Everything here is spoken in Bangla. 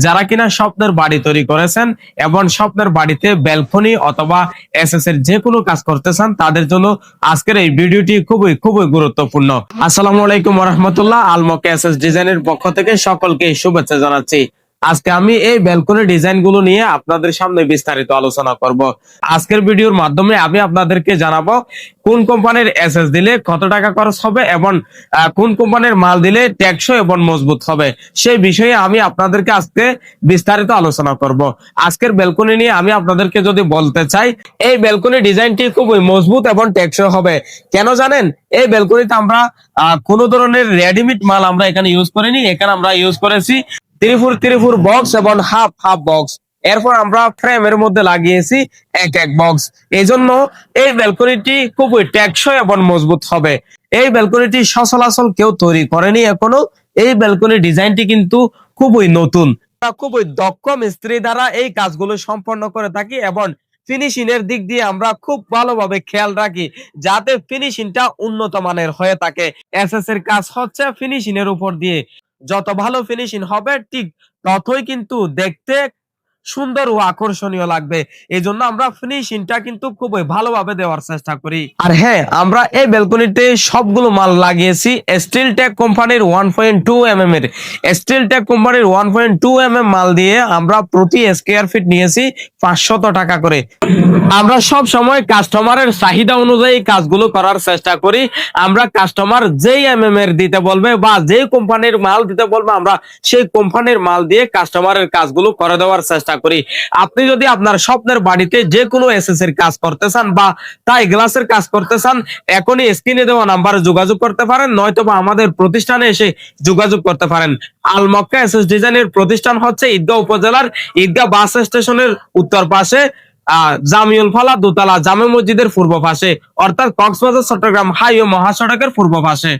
যারা কিনা স্বপ্নের বাড়ি তৈরি করেছেন এবং স্বপ্নের বাড়িতে ব্যালকনি অথবা এসএস এর যে কোনো কাজ করতে চান তাদের জন্য আজকের এই ভিডিওটি খুবই খুবই গুরুত্বপূর্ণ। আসসালামু আলাইকুম ওয়া রাহমাতুল্লাহ। আলমোকা এসএস ডিজাইনের পক্ষ থেকে সকলকে শুভেচ্ছা জানাচ্ছি। আজকে আমি এই ব্যালকনি ডিজাইন গুলো নিয়ে আপনাদের সামনে বিস্তারিত আলোচনা করব। আজকের ভিডিওর মাধ্যমে আমি আপনাদেরকে জানাবো কোন কোম্পানির এসএস দিলে কত টাকা খরচ হবে এবং কোন কোম্পানির মাল দিলে টেকসই এবং মজবুত হবে, সেই বিষয়ে আমি আপনাদেরকে আজকে বিস্তারিত আলোচনা করব। আজকের ব্যালকনি নিয়ে আমি আপনাদেরকে যদি বলতে চাই, এই ব্যালকনি ডিজাইনটি খুবই মজবুত এবং টেকসই হবে। কেন জানেন? এই ব্যালকনিতে আমরা কোন ধরনের রেডিমেড মাল আমরা এখানে ইউজ করিনি। এখানে আমরা ইউজ করেছি 3x3 বক্স এবং হাফ হাফ বক্স। এরপর আমরা ফ্রেমের মধ্যে লাগিয়েছি এক এক বক্স। এই জন্য এই ব্যালকনিটি খুবই টেকসই এবং মজবুত হবে। এই ব্যালকনিটি সচরাচর কেউ তৈরি করেনি এখনো। এই ব্যালকনি ডিজাইনটি কিন্তু খুবই নতুন। আমরা খুবই দক্ষ মিস্ত্রি দ্বারা এই কাজগুলো সম্পন্ন করে থাকি এবং ফিনিশিং এর দিক দিয়ে আমরা খুব ভালোভাবে খেয়াল রাখি যাতে ফিনিশিংটা উন্নত মানের হয়ে থাকে। এসএস এর কাজ হচ্ছে ফিনিশিং এর উপর দিয়ে। যত ভালো ফিনিশিং হবে ঠিক ততই কিন্তু দেখতে সুন্দর ও আকর্ষণীয় লাগবে। এই জন্য আমরা ফিনিশিংটা কিন্তু খুবই ভালোভাবে দেওয়ার চেষ্টা করি। আর হ্যাঁ, আমরা এই ব্যালকনিতে সবগুলো মাল লাগিয়েছি স্টিল টেক কোম্পানির 1.2 mm এর। স্টিল টেক কোম্পানির 1.2 mm মাল দিয়ে আমরা প্রতি স্কয়ার ফিট নিয়েছি 500 টাকা করে। আমরা সব সময় কাস্টমারের চাহিদা অনুযায়ী কাজগুলো করার চেষ্টা করি। আমরা কাস্টমার যেই এর দিতে বলবে বা যেই কোম্পানির মাল দিতে বলবে আমরা সেই কোম্পানির মাল দিয়ে কাস্টমারের কাজগুলো করে দেওয়ার চেষ্টা করি। আপনি যদি আপনার স্বপ্নের বাড়িতে যে কোনো এসএস এর কাজ করতে চান বা টাই গ্লাসের কাজ করতে চান, এখনই স্ক্রিনে দেওয়া নাম্বারে যোগাযোগ করতে পারেন, নয়তো বা আমাদের প্রতিষ্ঠানে এসে যোগাযোগ করতে পারেন। আলমোকা এসএস ডিজাইনের প্রতিষ্ঠান হচ্ছে ঈদগাঁও উপজেলার ঈদগাঁও বাস স্টেশনের উত্তর পাশে, জামিউল ফালা দোতলা জামে মসজিদের পূর্ব পাশে, অর্থাৎ কক্সবাজার চট্টগ্রাম হাইওয়ে মহাসড়কের পূর্ব পাশে।